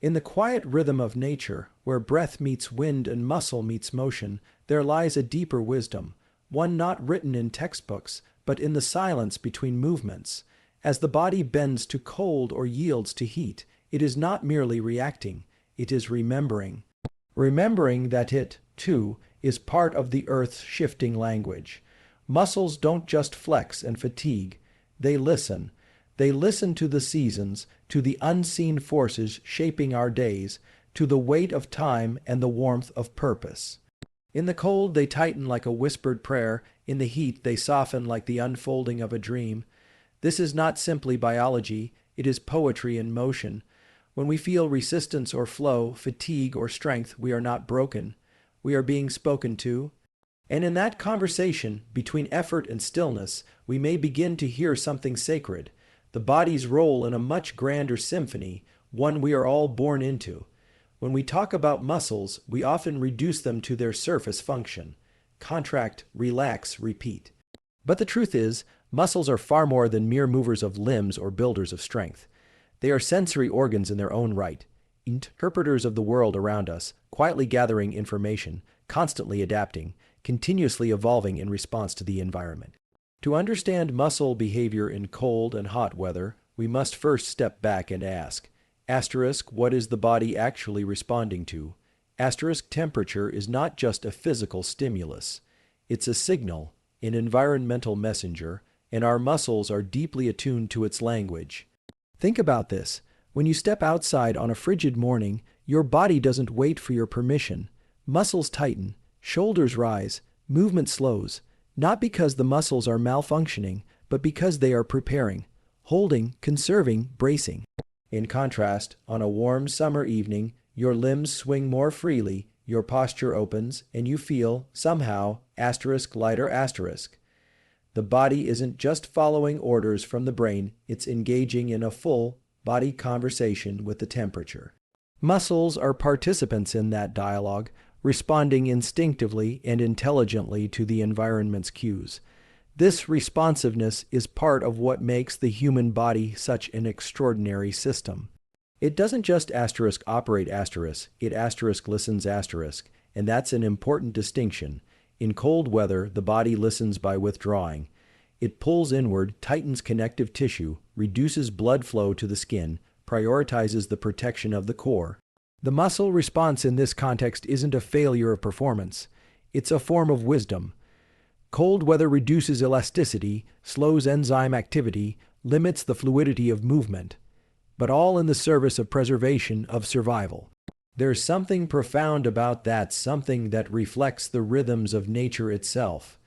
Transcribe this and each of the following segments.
In the quiet rhythm of nature, where breath meets wind and muscle meets motion, there lies a deeper wisdom, one not written in textbooks, but in the silence between movements. As the body bends to cold or yields to heat, it is not merely reacting, it is remembering. Remembering that it, too, is part of the Earth's shifting language. Muscles don't just flex and fatigue, they listen. They listen to the seasons, to the unseen forces shaping our days, to the weight of time and the warmth of purpose. In the cold they tighten like a whispered prayer, in the heat they soften like the unfolding of a dream. This is not simply biology, it is poetry in motion. When we feel resistance or flow, fatigue or strength, we are not broken. We are being spoken to. And in that conversation, between effort and stillness, we may begin to hear something sacred, the body's role in a much grander symphony, one we are all born into. When we talk about muscles, we often reduce them to their surface function: contract, relax, repeat. But the truth is, muscles are far more than mere movers of limbs or builders of strength. They are sensory organs in their own right, interpreters of the world around us, quietly gathering information, constantly adapting, continuously evolving in response to the environment. To understand muscle behavior in cold and hot weather, we must first step back and ask, what is the body actually responding to? Temperature is not just a physical stimulus. It's a signal, an environmental messenger, and our muscles are deeply attuned to its language. Think about this. When you step outside on a frigid morning, your body doesn't wait for your permission. Muscles tighten, shoulders rise, movement slows, not because the muscles are malfunctioning, but because they are preparing, holding, conserving, bracing. In contrast, on a warm summer evening, your limbs swing more freely, your posture opens, and you feel, somehow, lighter. The body isn't just following orders from the brain, it's engaging in a full body conversation with the temperature. Muscles are participants in that dialogue, responding instinctively and intelligently to the environment's cues. This responsiveness is part of what makes the human body such an extraordinary system. It doesn't just operate it listens and that's an important distinction. In cold weather, the body listens by withdrawing. It pulls inward, tightens connective tissue, reduces blood flow to the skin, prioritizes the protection of the core. The muscle response in this context isn't a failure of performance. It's a form of wisdom. Cold weather reduces elasticity, slows enzyme activity, limits the fluidity of movement, but all in the service of preservation of survival. There's something profound about that, something that reflects the rhythms of nature itself.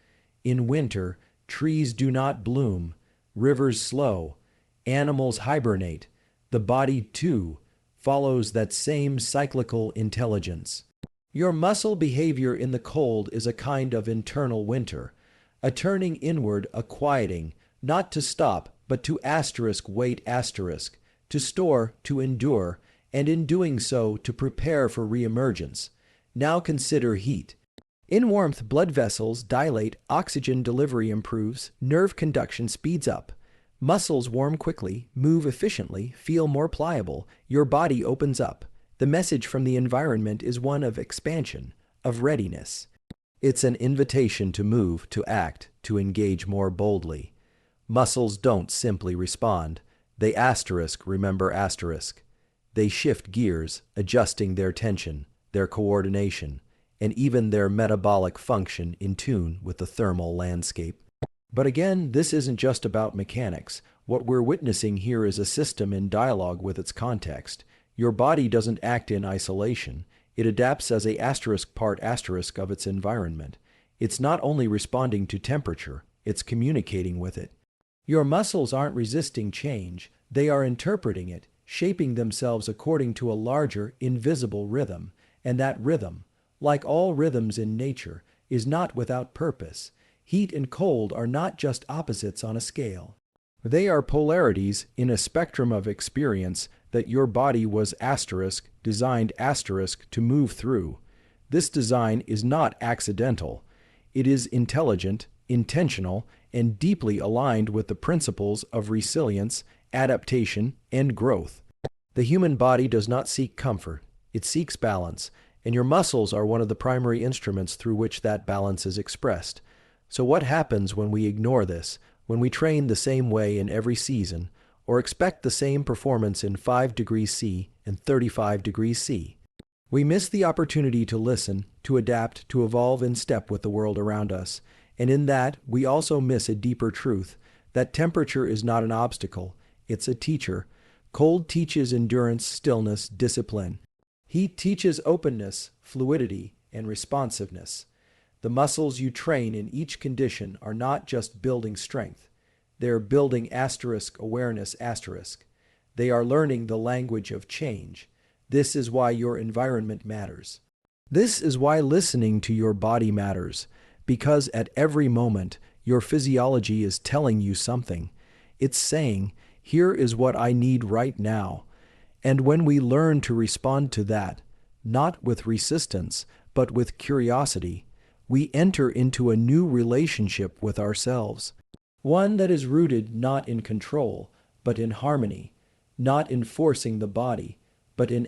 In winter, trees do not bloom, rivers slow, animals hibernate. The body, too, follows that same cyclical intelligence. Your muscle behavior in the cold is a kind of internal winter, a turning inward, a quieting, not to stop, but to wait, to store, to endure, and in doing so, to prepare for reemergence. Now consider heat. In warmth, blood vessels dilate, oxygen delivery improves, nerve conduction speeds up. Muscles warm quickly, move efficiently, feel more pliable, your body opens up. The message from the environment is one of expansion, of readiness. It's an invitation to move, to act, to engage more boldly. Muscles don't simply respond. They remember. They shift gears, adjusting their tension, their coordination, and even their metabolic function in tune with the thermal landscape. But again, this isn't just about mechanics. What we're witnessing here is a system in dialogue with its context. Your body doesn't act in isolation. It adapts as a part of its environment. It's not only responding to temperature, it's communicating with it. Your muscles aren't resisting change. They are interpreting it, shaping themselves according to a larger, invisible rhythm. And that rhythm, like all rhythms in nature, is not without purpose. Heat and cold are not just opposites on a scale. They are polarities in a spectrum of experience that your body was designed to move through. This design is not accidental. It is intelligent, intentional, and deeply aligned with the principles of resilience, adaptation, and growth. The human body does not seek comfort, it seeks balance, and your muscles are one of the primary instruments through which that balance is expressed. So what happens when we ignore this, when we train the same way in every season, or expect the same performance in 5 degrees C and 35 degrees C? We miss the opportunity to listen, to adapt, to evolve in step with the world around us, and in that we also miss a deeper truth, that temperature is not an obstacle, it's a teacher. Cold teaches endurance, stillness, discipline. Heat teaches openness, fluidity, and responsiveness. The muscles you train in each condition are not just building strength. They're building awareness. They are learning the language of change. This is why your environment matters. This is why listening to your body matters, because at every moment, your physiology is telling you something. It's saying, here is what I need right now. And when we learn to respond to that, not with resistance, but with curiosity, we enter into a new relationship with ourselves. One that is rooted not in control, but in harmony, not in forcing the body, but in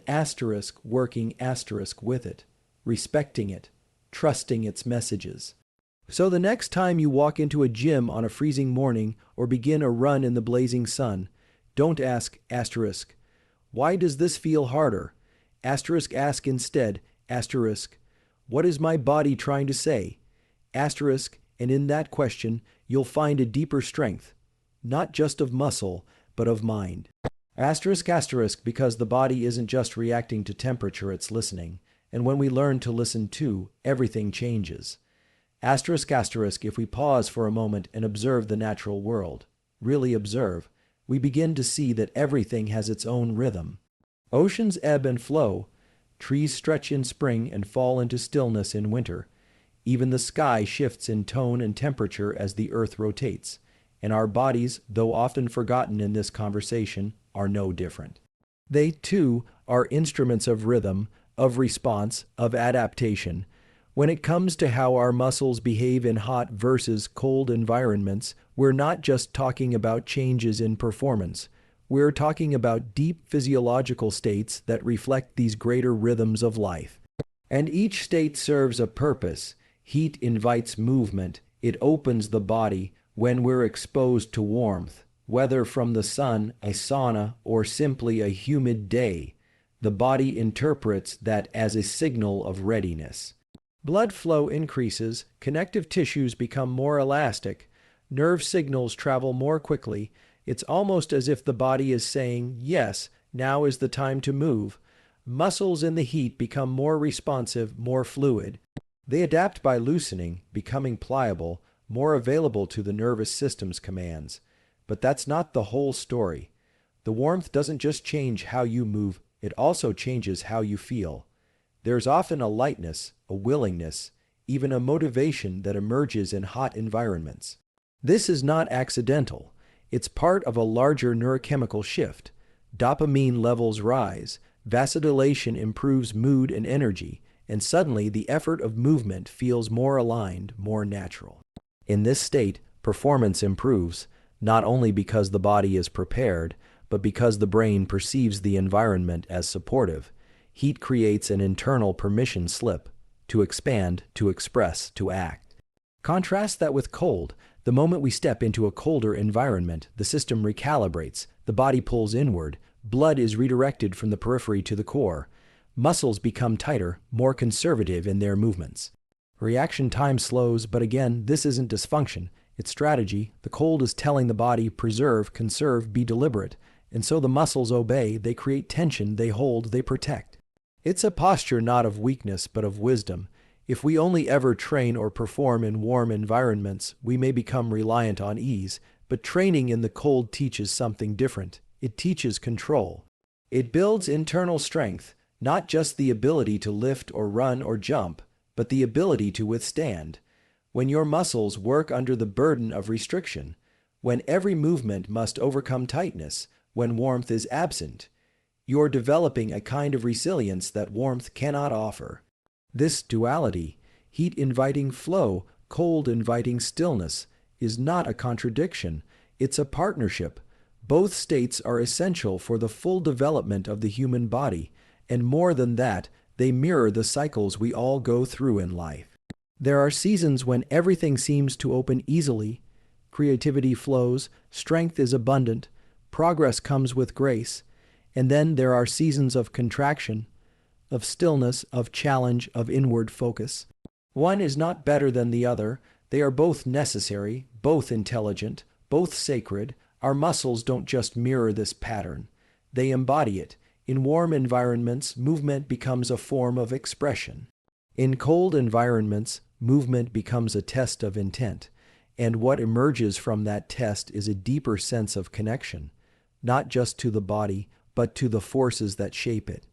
working with it, respecting it, trusting its messages. So the next time you walk into a gym on a freezing morning or begin a run in the blazing sun, don't ask why does this feel harder? Ask instead, what is my body trying to say? And in that question, you'll find a deeper strength, not just of muscle, but of mind. Because the body isn't just reacting to temperature, it's listening. And when we learn to listen too, everything changes. If we pause for a moment and observe the natural world, really observe, we begin to see that everything has its own rhythm. Oceans ebb and flow, trees stretch in spring and fall into stillness in winter. Even the sky shifts in tone and temperature as the earth rotates, and our bodies, though often forgotten in this conversation, are no different. They, too, are instruments of rhythm, of response, of adaptation. When it comes to how our muscles behave in hot versus cold environments, we're not just talking about changes in performance. We're talking about deep physiological states that reflect these greater rhythms of life. And each state serves a purpose. Heat invites movement. It opens the body when we're exposed to warmth, whether from the sun, a sauna, or simply a humid day. The body interprets that as a signal of readiness. Blood flow increases, connective tissues become more elastic, nerve signals travel more quickly. It's almost as if the body is saying, yes, now is the time to move. Muscles in the heat become more responsive, more fluid. They adapt by loosening, becoming pliable, more available to the nervous system's commands. But that's not the whole story. The warmth doesn't just change how you move, it also changes how you feel. There's often a lightness, a willingness, even a motivation that emerges in hot environments. This is not accidental. It's part of a larger neurochemical shift. Dopamine levels rise, vasodilation improves mood and energy, and suddenly the effort of movement feels more aligned, more natural. In this state, performance improves, not only because the body is prepared, but because the brain perceives the environment as supportive. Heat creates an internal permission slip to expand, to express, to act. Contrast that with cold. The moment we step into a colder environment, the system recalibrates, the body pulls inward, blood is redirected from the periphery to the core. Muscles become tighter, more conservative in their movements. Reaction time slows, but again, this isn't dysfunction. It's strategy. The cold is telling the body, preserve, conserve, be deliberate. And so the muscles obey, they create tension, they hold, they protect. It's a posture not of weakness, but of wisdom. If we only ever train or perform in warm environments, we may become reliant on ease, but training in the cold teaches something different. It teaches control. It builds internal strength, not just the ability to lift or run or jump, but the ability to withstand. When your muscles work under the burden of restriction, when every movement must overcome tightness, when warmth is absent, you're developing a kind of resilience that warmth cannot offer. This duality, heat inviting flow, cold inviting stillness, is not a contradiction. It's a partnership. Both states are essential for the full development of the human body, and more than that, they mirror the cycles we all go through in life. There are seasons when everything seems to open easily, creativity flows, strength is abundant, progress comes with grace, and then there are seasons of contraction, of stillness, of challenge, of inward focus. One is not better than the other. They are both necessary, both intelligent, both sacred. Our muscles don't just mirror this pattern. They embody it. In warm environments, movement becomes a form of expression. In cold environments, movement becomes a test of intent. And what emerges from that test is a deeper sense of connection, not just to the body, but to the forces that shape it.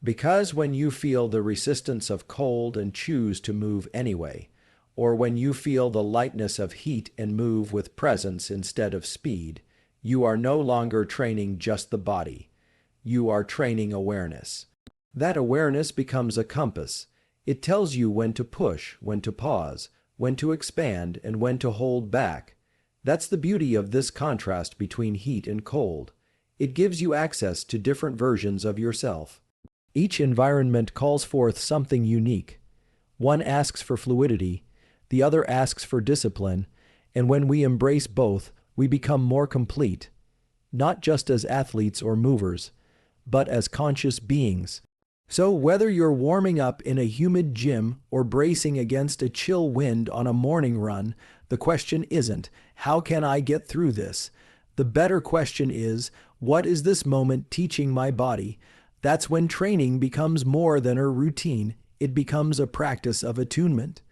Because when you feel the resistance of cold and choose to move anyway, or when you feel the lightness of heat and move with presence instead of speed, you are no longer training just the body. You are training awareness. That awareness becomes a compass. It tells you when to push, when to pause, when to expand, and when to hold back. That's the beauty of this contrast between heat and cold. It gives you access to different versions of yourself. Each environment calls forth something unique. One asks for fluidity, the other asks for discipline, and when we embrace both, we become more complete, not just as athletes or movers, but as conscious beings. So whether you're warming up in a humid gym or bracing against a chill wind on a morning run, the question isn't, how can I get through this? The better question is, what is this moment teaching my body? That's when training becomes more than a routine. It becomes a practice of attunement.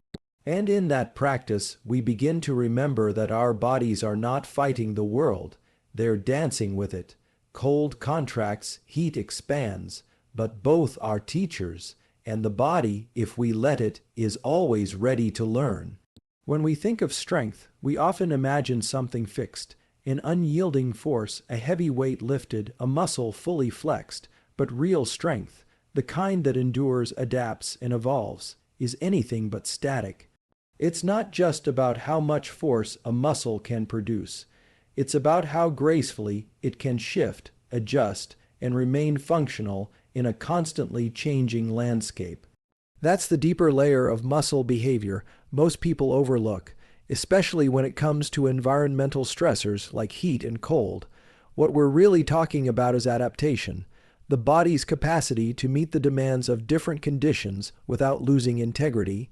And in that practice, we begin to remember that our bodies are not fighting the world. They're dancing with it. Cold contracts, heat expands, but both are teachers, and the body, if we let it, is always ready to learn. When we think of strength, we often imagine something fixed, an unyielding force, a heavy weight lifted, a muscle fully flexed. But real strength, the kind that endures, adapts, and evolves, is anything but static. It's not just about how much force a muscle can produce. It's about how gracefully it can shift, adjust, and remain functional in a constantly changing landscape. That's the deeper layer of muscle behavior most people overlook, especially when it comes to environmental stressors like heat and cold. What we're really talking about is adaptation. The body's capacity to meet the demands of different conditions without losing integrity.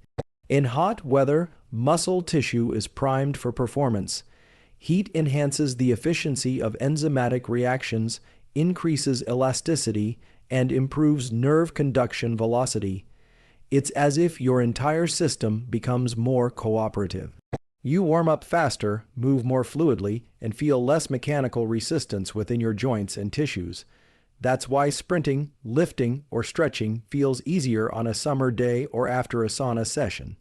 In hot weather, muscle tissue is primed for performance. Heat enhances the efficiency of enzymatic reactions, increases elasticity, and improves nerve conduction velocity. It's as if your entire system becomes more cooperative. You warm up faster, move more fluidly, and feel less mechanical resistance within your joints and tissues. That's why sprinting, lifting, or stretching feels easier on a summer day or after a sauna session.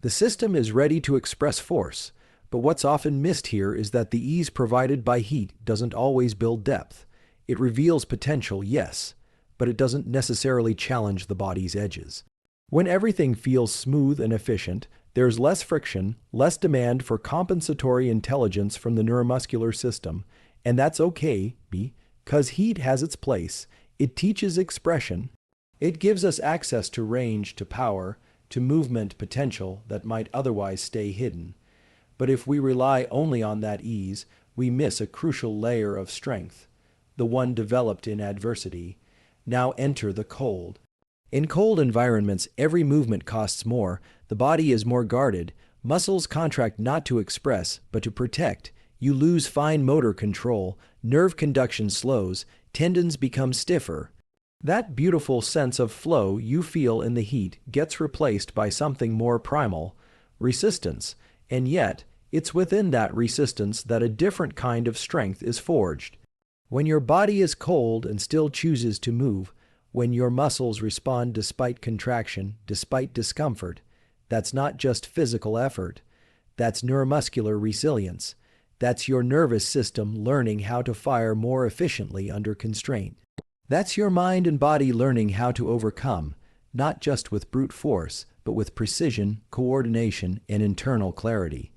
The system is ready to express force, but what's often missed here is that the ease provided by heat doesn't always build depth. It reveals potential, yes, but it doesn't necessarily challenge the body's edges. When everything feels smooth and efficient, there's less friction, less demand for compensatory intelligence from the neuromuscular system, and that's okay, because heat has its place. It teaches expression. It gives us access to range, to power, to movement potential that might otherwise stay hidden. But if we rely only on that ease, we miss a crucial layer of strength, the one developed in adversity. Now enter the cold. In cold environments, every movement costs more, the body is more guarded, muscles contract not to express, but to protect. You lose fine motor control, nerve conduction slows, tendons become stiffer. That beautiful sense of flow you feel in the heat gets replaced by something more primal, resistance, and yet, it's within that resistance that a different kind of strength is forged. When your body is cold and still chooses to move, when your muscles respond despite contraction, despite discomfort, that's not just physical effort, that's neuromuscular resilience. That's your nervous system learning how to fire more efficiently under constraint. That's your mind and body learning how to overcome, not just with brute force, but with precision, coordination, and internal clarity.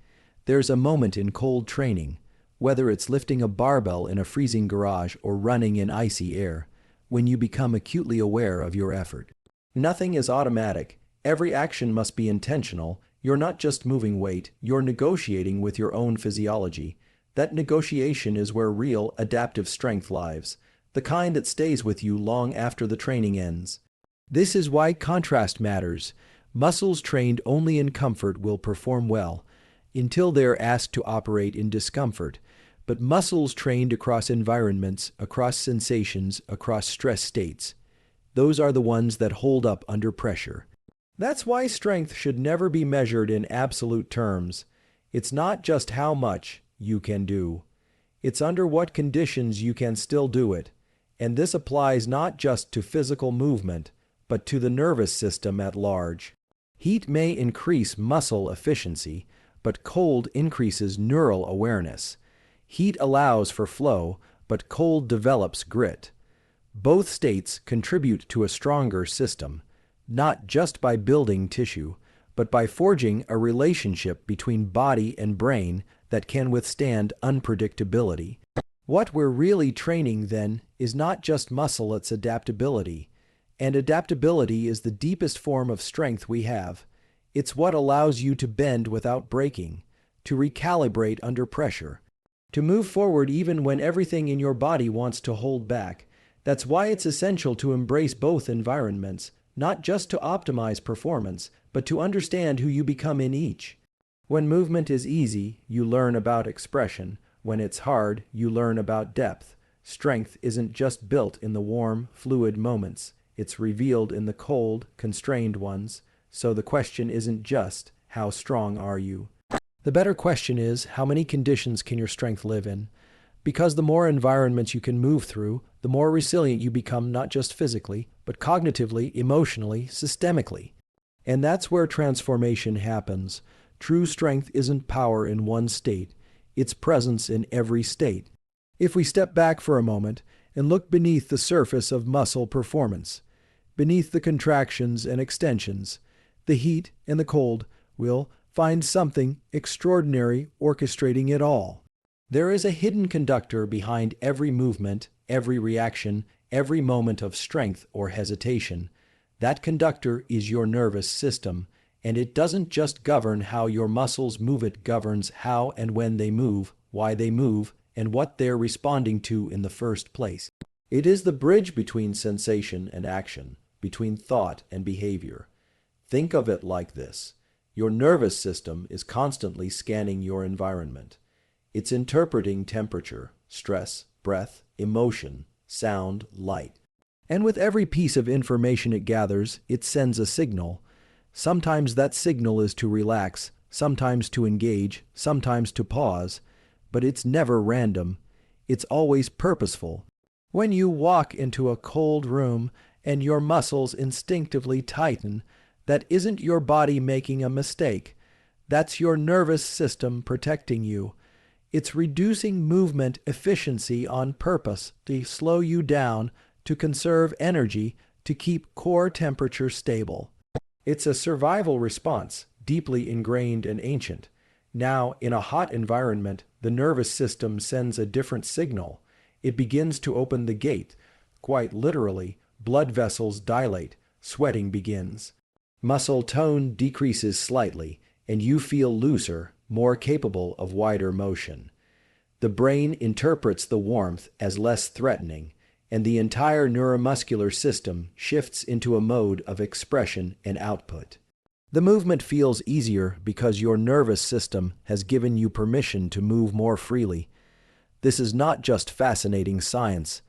There's a moment in cold training, whether it's lifting a barbell in a freezing garage or running in icy air, when you become acutely aware of your effort. Nothing is automatic. Every action must be intentional. You're not just moving weight, you're negotiating with your own physiology. That negotiation is where real, adaptive strength lies, the kind that stays with you long after the training ends. This is why contrast matters. Muscles trained only in comfort will perform well, until they're asked to operate in discomfort. But muscles trained across environments, across sensations, across stress states, those are the ones that hold up under pressure. That's why strength should never be measured in absolute terms. It's not just how much you can do. It's under what conditions you can still do it. And this applies not just to physical movement, but to the nervous system at large. Heat may increase muscle efficiency, but cold increases neural awareness. Heat allows for flow, but cold develops grit. Both states contribute to a stronger system, not just by building tissue, but by forging a relationship between body and brain that can withstand unpredictability. What we're really training, then, is not just muscle, it's adaptability. And adaptability is the deepest form of strength we have. It's what allows you to bend without breaking, to recalibrate under pressure, to move forward even when everything in your body wants to hold back. That's why it's essential to embrace both environments, not just to optimize performance, but to understand who you become in each. When movement is easy, you learn about expression. When it's hard, you learn about depth. Strength isn't just built in the warm, fluid moments. It's revealed in the cold, constrained ones. So the question isn't just, how strong are you? The better question is, how many conditions can your strength live in? Because the more environments you can move through, the more resilient you become, not just physically, but cognitively, emotionally, systemically. And that's where transformation happens. True strength isn't power in one state, it's presence in every state. If we step back for a moment and look beneath the surface of muscle performance, beneath the contractions and extensions, the heat and the cold, we'll find something extraordinary orchestrating it all. There is a hidden conductor behind every movement, every reaction, every moment of strength or hesitation. That conductor is your nervous system, and it doesn't just govern how your muscles move, it governs how and when they move, why they move, and what they're responding to in the first place. It is the bridge between sensation and action, between thought and behavior. Think of it like this. Your nervous system is constantly scanning your environment. It's interpreting temperature, stress, breath, emotion, sound, light. And with every piece of information it gathers, it sends a signal. Sometimes that signal is to relax, sometimes to engage, sometimes to pause, but it's never random. It's always purposeful. When you walk into a cold room and your muscles instinctively tighten, that isn't your body making a mistake. That's your nervous system protecting you. It's reducing movement efficiency on purpose to slow you down, to conserve energy, to keep core temperature stable. It's a survival response, deeply ingrained and ancient. Now, in a hot environment, the nervous system sends a different signal. It begins to open the gate. Quite literally, blood vessels dilate, sweating begins. Muscle tone decreases slightly, and you feel looser, more capable of wider motion. The brain interprets the warmth as less threatening, and the entire neuromuscular system shifts into a mode of expression and output. The movement feels easier because your nervous system has given you permission to move more freely. This is not just fascinating science.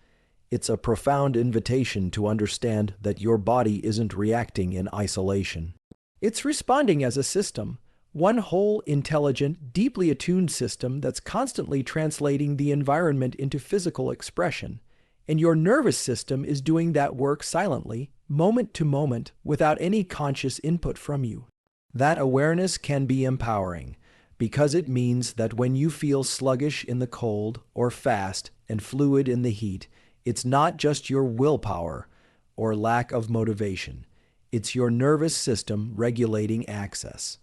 It's a profound invitation to understand that your body isn't reacting in isolation. It's responding as a system, one whole, intelligent, deeply attuned system that's constantly translating the environment into physical expression. And your nervous system is doing that work silently, moment to moment, without any conscious input from you. That awareness can be empowering, because it means that when you feel sluggish in the cold or fast and fluid in the heat, it's not just your willpower or lack of motivation. It's your nervous system regulating access.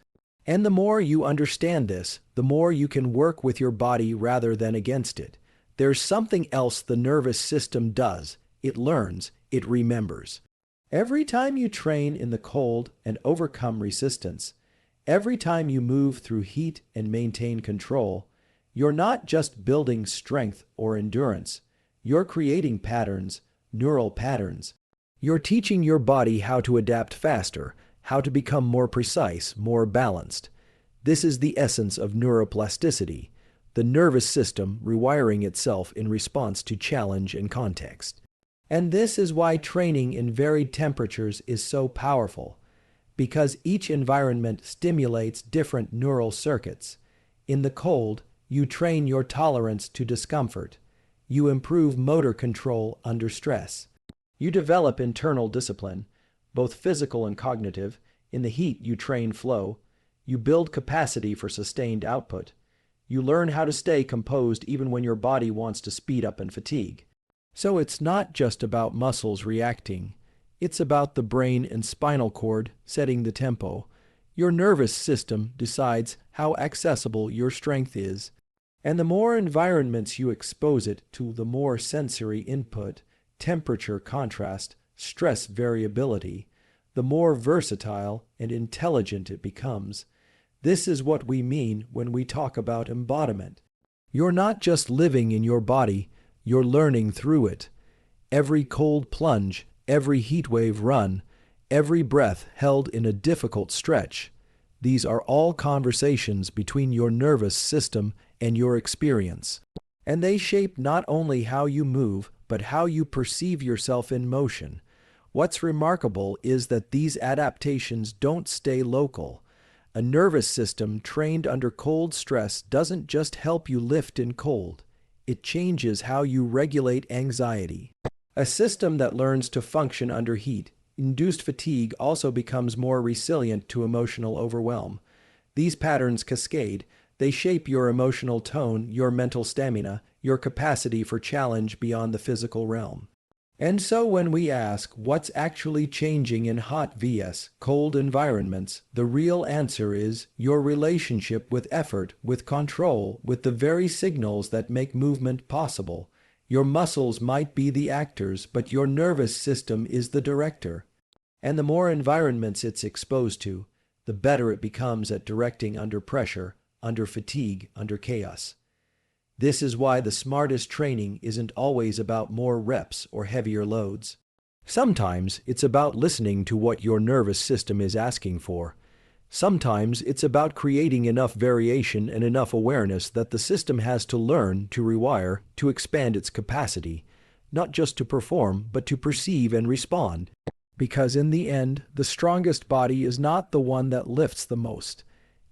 And the more you understand this, the more you can work with your body rather than against it. There's something else the nervous system does. It learns, it remembers. Every time you train in the cold and overcome resistance, every time you move through heat and maintain control, you're not just building strength or endurance. You're creating patterns, neural patterns. You're teaching your body how to adapt faster, how to become more precise, more balanced. This is the essence of neuroplasticity, the nervous system rewiring itself in response to challenge and context. And this is why training in varied temperatures is so powerful, because each environment stimulates different neural circuits. In the cold, you train your tolerance to discomfort. You improve motor control under stress. You develop internal discipline, both physical and cognitive. In the heat, you train flow. You build capacity for sustained output. You learn how to stay composed even when your body wants to speed up and fatigue. So it's not just about muscles reacting. It's about the brain and spinal cord setting the tempo. Your nervous system decides how accessible your strength is. And the more environments you expose it to, the more sensory input, temperature contrast, stress variability, the more versatile and intelligent it becomes. This is what we mean when we talk about embodiment. You're not just living in your body, you're learning through it. Every cold plunge, every heat wave run, every breath held in a difficult stretch. These are all conversations between your nervous system and your experience. And they shape not only how you move, but how you perceive yourself in motion. What's remarkable is that these adaptations don't stay local. A nervous system trained under cold stress doesn't just help you lift in cold. It changes how you regulate anxiety. A system that learns to function under heat-induced fatigue also becomes more resilient to emotional overwhelm. These patterns cascade. They shape your emotional tone, your mental stamina, your capacity for challenge beyond the physical realm. And so when we ask what's actually changing in hot vs. cold environments, the real answer is your relationship with effort, with control, with the very signals that make movement possible. Your muscles might be the actors, but your nervous system is the director. And the more environments it's exposed to, the better it becomes at directing under pressure, under fatigue, under chaos. This is why the smartest training isn't always about more reps or heavier loads. Sometimes it's about listening to what your nervous system is asking for. Sometimes it's about creating enough variation and enough awareness that the system has to learn, to rewire, to expand its capacity, not just to perform, but to perceive and respond. Because in the end, the strongest body is not the one that lifts the most.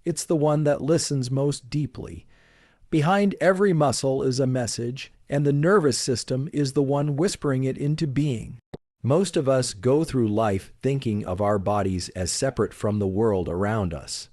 It's the one that listens most deeply. Behind every muscle is a message, and the nervous system is the one whispering it into being. Most of us go through life thinking of our bodies as separate from the world around us,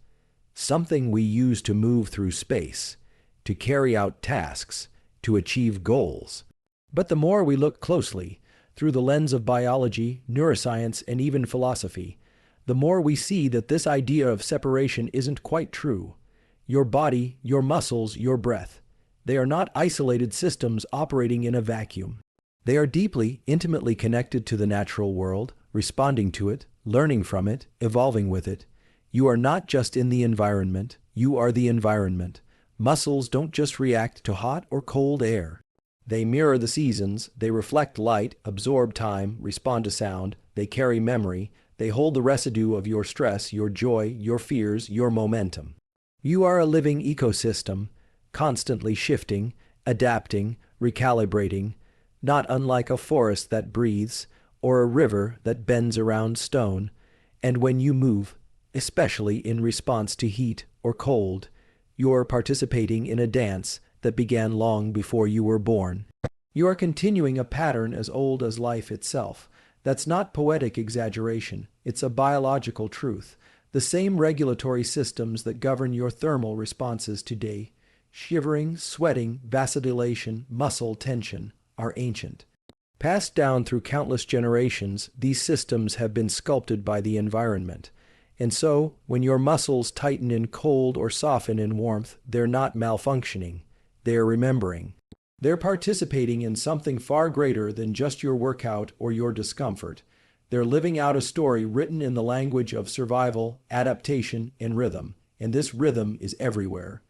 something we use to move through space, to carry out tasks, to achieve goals. But the more we look closely, through the lens of biology, neuroscience, and even philosophy, the more we see that this idea of separation isn't quite true. Your body, your muscles, your breath, they are not isolated systems operating in a vacuum. They are deeply, intimately connected to the natural world, responding to it, learning from it, evolving with it. You are not just in the environment, you are the environment. Muscles don't just react to hot or cold air. They mirror the seasons, they reflect light, absorb time, respond to sound, they carry memory, they hold the residue of your stress, your joy, your fears, your momentum. You are a living ecosystem, constantly shifting, adapting, recalibrating, not unlike a forest that breathes or a river that bends around stone. And when you move, especially in response to heat or cold, you're participating in a dance that began long before you were born. You are continuing a pattern as old as life itself. That's not poetic exaggeration, it's a biological truth. The same regulatory systems that govern your thermal responses today, shivering, sweating, vasodilation, muscle tension, are ancient. Passed down through countless generations, these systems have been sculpted by the environment. And so, when your muscles tighten in cold or soften in warmth, they're not malfunctioning. They're remembering. They're participating in something far greater than just your workout or your discomfort. They're living out a story written in the language of survival, adaptation, and rhythm. And this rhythm is everywhere.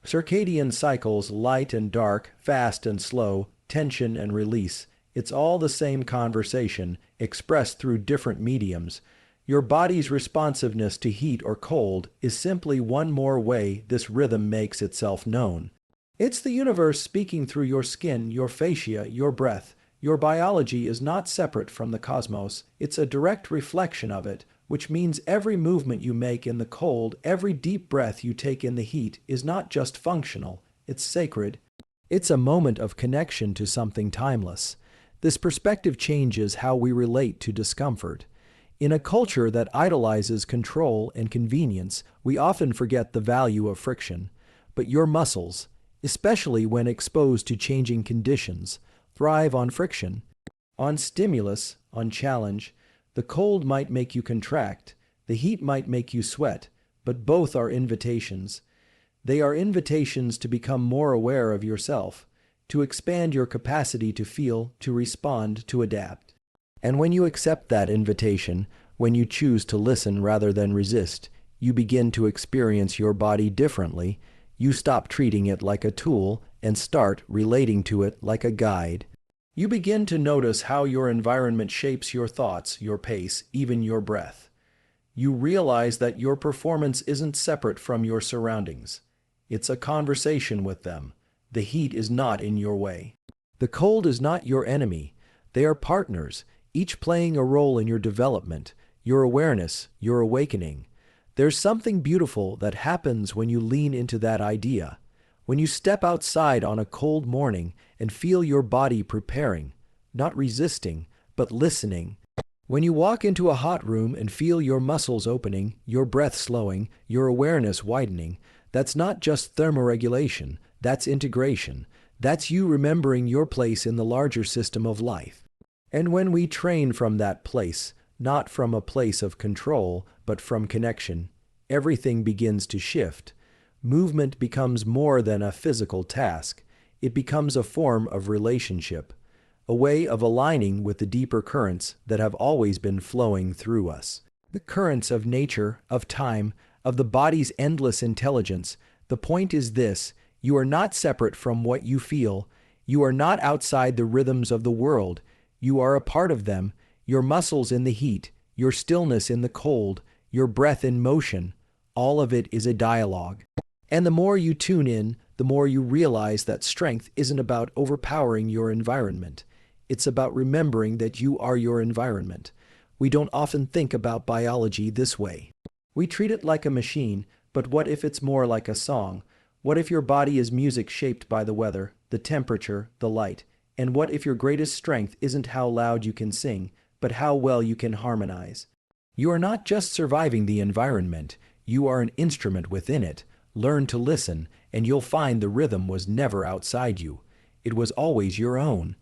Circadian cycles, light and dark, fast and slow, tension and release. It's all the same conversation, expressed through different mediums. Your body's responsiveness to heat or cold is simply one more way this rhythm makes itself known. It's the universe speaking through your skin, your fascia, your breath. Your biology is not separate from the cosmos. It's a direct reflection of it, which means every movement you make in the cold, every deep breath you take in the heat is not just functional, it's sacred. It's a moment of connection to something timeless. This perspective changes how we relate to discomfort. In a culture that idolizes control and convenience, we often forget the value of friction. But your muscles, especially when exposed to changing conditions, thrive on friction, on stimulus, on challenge. The cold might make you contract, the heat might make you sweat, but both are invitations. They are invitations to become more aware of yourself, to expand your capacity to feel, to respond, to adapt. And when you accept that invitation, when you choose to listen rather than resist, you begin to experience your body differently. You stop treating it like a tool and start relating to it like a guide. You begin to notice how your environment shapes your thoughts, your pace, even your breath. You realize that your performance isn't separate from your surroundings. It's a conversation with them. The heat is not in your way. The cold is not your enemy. They are partners, each playing a role in your development, your awareness, your awakening. There's something beautiful that happens when you lean into that idea. When you step outside on a cold morning and feel your body preparing, not resisting, but listening. When you walk into a hot room and feel your muscles opening, your breath slowing, your awareness widening, that's not just thermoregulation, that's integration. That's you remembering your place in the larger system of life. And when we train from that place, not from a place of control, but from connection, everything begins to shift. Movement becomes more than a physical task. It becomes a form of relationship, a way of aligning with the deeper currents that have always been flowing through us. The currents of nature, of time, of the body's endless intelligence. The point is this: you are not separate from what you feel. You are not outside the rhythms of the world. You are a part of them. Your muscles in the heat, your stillness in the cold, your breath in motion, all of it is a dialogue. And the more you tune in, the more you realize that strength isn't about overpowering your environment. It's about remembering that you are your environment. We don't often think about biology this way. We treat it like a machine, but what if it's more like a song? What if your body is music shaped by the weather, the temperature, the light? And what if your greatest strength isn't how loud you can sing, but how well you can harmonize? You are not just surviving the environment, you are an instrument within it. Learn to listen, and you'll find the rhythm was never outside you. It was always your own.